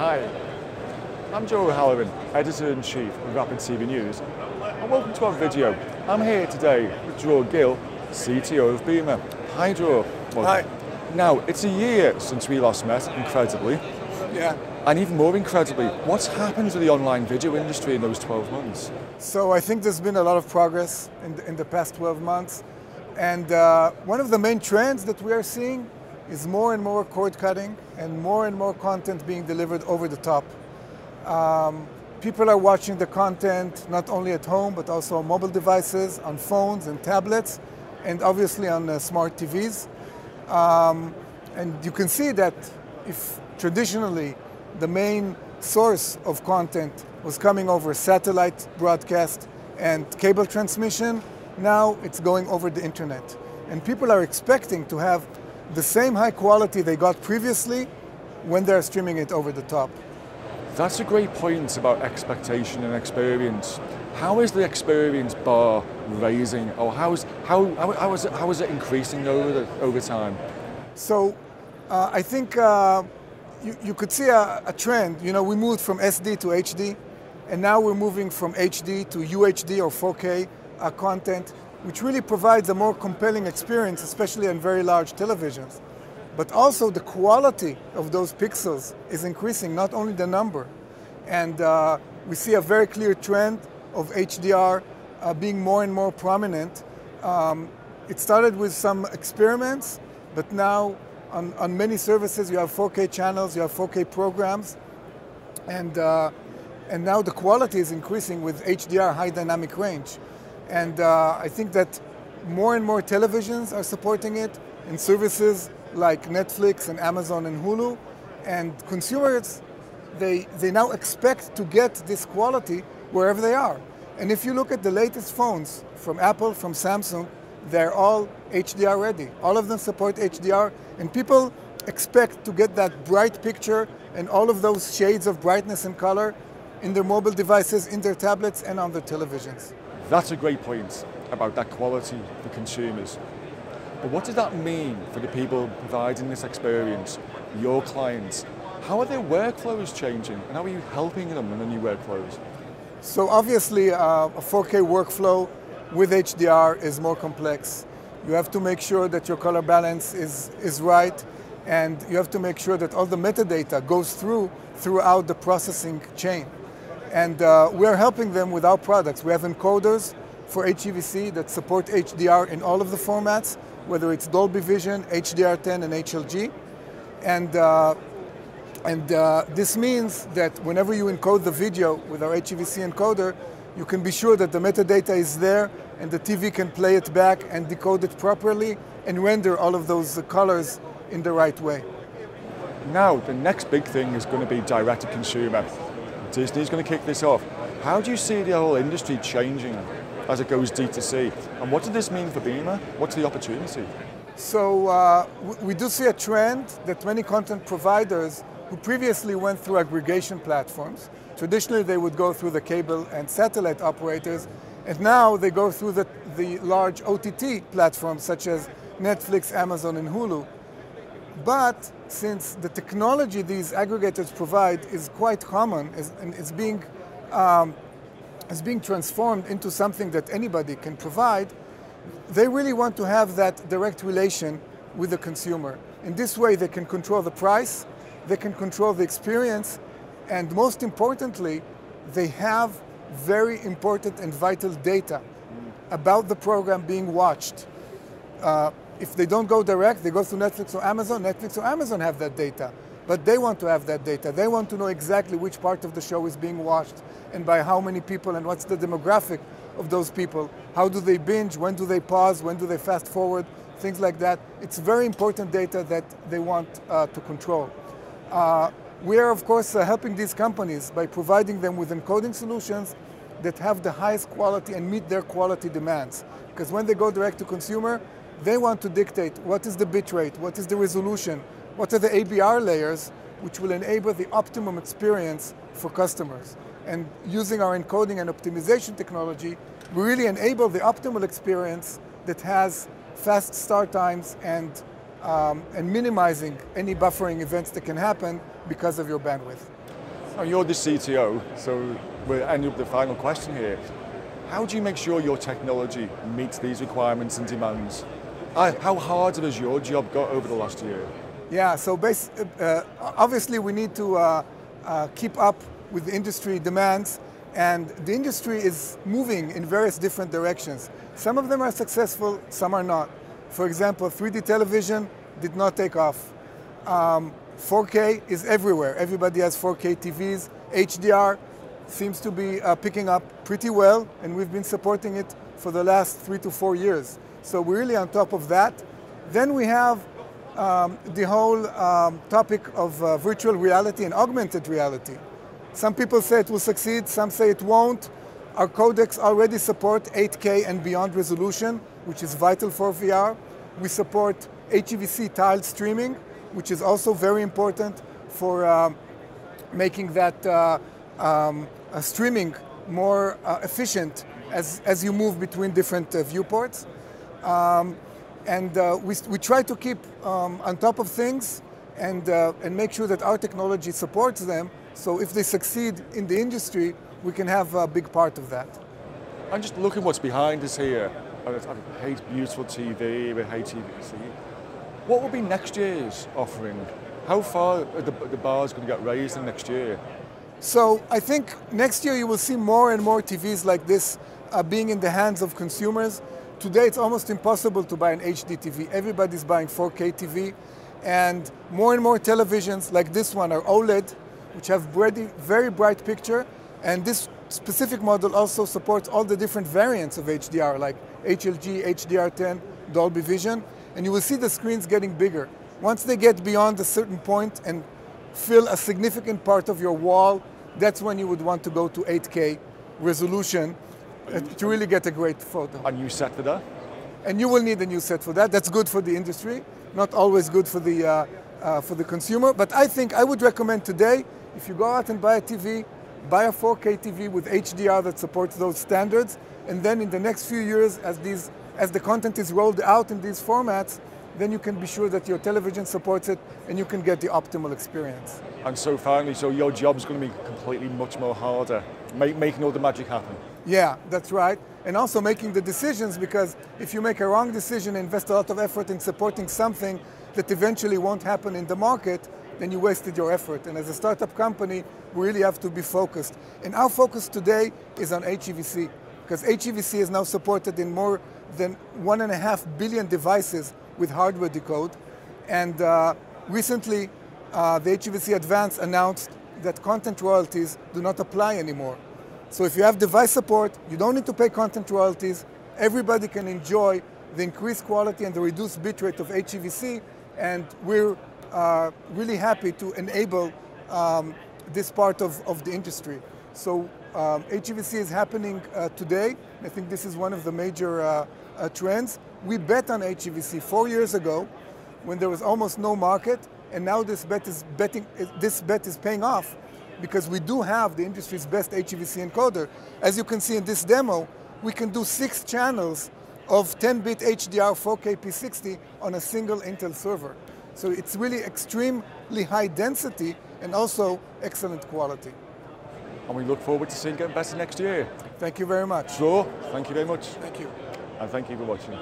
Hi, I'm Dror, Editor-in-Chief of Rapid TV News, and welcome to our video. I'm here today with Dror Gill, CTO of Beamr. Hi Dror. Well, hi. Now, it's a year since we last met, incredibly. Yeah. And even more incredibly, what's happened to the online video industry in those 12 months? So I think there's been a lot of progress in the past 12 months. And one of the main trends that we are seeing is more and more cord cutting and more content being delivered over the top. People are watching the content not only at home, but also on mobile devices, on phones and tablets, and obviously on smart TVs. And you can see that if traditionally the main source of content was coming over satellite broadcast and cable transmission, now it's going over the internet. And people are expecting to have the same high quality they got previously when they're streaming it over the top. That's a great point about expectation and experience. How is the experience bar raising, or how is it increasing over time? So I think you could see a trend. You know, we moved from SD to HD, and now we're moving from HD to UHD or 4K content, which really provides a more compelling experience, especially on very large televisions. But also the quality of those pixels is increasing, not only the number. And we see a very clear trend of HDR being more and more prominent. It started with some experiments, but now on many services you have 4K channels, you have 4K programs, and now the quality is increasing with HDR, high dynamic range. And I think that more and more televisions are supporting it in services like Netflix and Amazon and Hulu. And consumers, they now expect to get this quality wherever they are. And if you look at the latest phones from Apple, from Samsung, they're all HDR ready. All of them support HDR, and people expect to get that bright picture and all of those shades of brightness and color in their mobile devices, in their tablets, and on their televisions. That's a great point about that quality for consumers. But what does that mean for the people providing this experience, your clients? How are their workflows changing, and how are you helping them in the new workflows? So obviously a 4K workflow with HDR is more complex. You have to make sure that your color balance is right, and you have to make sure that all the metadata goes throughout the processing chain. And we're helping them with our products. We have encoders for HEVC that support HDR in all of the formats, whether it's Dolby Vision, HDR10, and HLG. And this means that whenever you encode the video with our HEVC encoder, you can be sure that the metadata is there and the TV can play it back and decode it properly and render all of those colors in the right way. Now, the next big thing is going to be direct-to-consumer. Disney's going to kick this off. How do you see the whole industry changing as it goes D2C? And what does this mean for Beamr? What's the opportunity? So we do see a trend that many content providers who previously went through aggregation platforms, traditionally they would go through the cable and satellite operators, and now they go through the large OTT platforms such as Netflix, Amazon, and Hulu. But since the technology these aggregators provide is quite common and is being transformed into something that anybody can provide, they really want to have that direct relation with the consumer. In this way, they can control the price, they can control the experience, and most importantly, they have very important and vital data about the program being watched. If they don't go direct, they go through Netflix or Amazon have that data. But they want to have that data. They want to know exactly which part of the show is being watched and by how many people and what's the demographic of those people. How do they binge? When do they pause? When do they fast forward? Things like that. It's very important data that they want to control. We are, of course, helping these companies by providing them with encoding solutions that have the highest quality and meet their quality demands. Because when they go direct to consumer, they want to dictate what is the bit rate, what is the resolution, what are the ABR layers, which will enable the optimum experience for customers. And using our encoding and optimization technology, we really enable the optimal experience that has fast start times and minimizing any buffering events that can happen because of your bandwidth. Now you're the CTO, so we're ending up the final question here. How do you make sure your technology meets these requirements and demands? How hard has your job got over the last year? Yeah, so obviously we need to keep up with the industry demands, and the industry is moving in various different directions. Some of them are successful, some are not. For example, 3D television did not take off. 4K is everywhere. Everybody has 4K TVs. HDR seems to be picking up pretty well, and we've been supporting it for the last 3 to 4 years. So we're really on top of that. Then we have the whole topic of virtual reality and augmented reality. Some people say it will succeed, some say it won't. Our codecs already support 8K and beyond resolution, which is vital for VR. We support HEVC tiled streaming, which is also very important for making that streaming more efficient as you move between different viewports. We try to keep on top of things and make sure that our technology supports them, so if they succeed in the industry, we can have a big part of that. I'm just looking what's behind us here. I hate beautiful TV with HEVC. What will be next year's offering? How far are the bars going to get raised in next year? So I think next year you will see more and more TVs like this being in the hands of consumers. Today it's almost impossible to buy an HD TV. Everybody's buying 4K TV, and more televisions like this one are OLED, which have very bright picture, and this specific model also supports all the different variants of HDR, like HLG, HDR10, Dolby Vision, and you will see the screens getting bigger. Once they get beyond a certain point and fill a significant part of your wall, that's when you would want to go to 8K resolution to really get a great photo. A new set for that? And you will need a new set for that. That's good for the industry, not always good for the consumer. But I think I would recommend today, if you go out and buy a TV, buy a 4K TV with HDR that supports those standards, and then in the next few years, as the content is rolled out in these formats, then you can be sure that your television supports it and you can get the optimal experience. And so finally, so your job's going to be completely much more harder, making all the magic happen. Yeah, that's right. And also making the decisions, because if you make a wrong decision and invest a lot of effort in supporting something that eventually won't happen in the market, then you wasted your effort. And as a startup company, we really have to be focused. And our focus today is on HEVC, because HEVC is now supported in more than 1.5 billion devices with hardware decode. And recently, the HEVC Advanced announced that content royalties do not apply anymore. So if you have device support, you don't need to pay content royalties. Everybody can enjoy the increased quality and the reduced bitrate of HEVC, and we're really happy to enable this part of the industry. So HEVC is happening today. I think this is one of the major trends. We bet on HEVC 4 years ago when there was almost no market, and now this bet is paying off, because we do have the industry's best HEVC encoder. As you can see in this demo, we can do 6 channels of 10-bit HDR 4K P60 on a single Intel server. So it's really extremely high density and also excellent quality. And we look forward to seeing it getting better next year. Thank you very much. Dror, thank you very much. Thank you. And thank you for watching.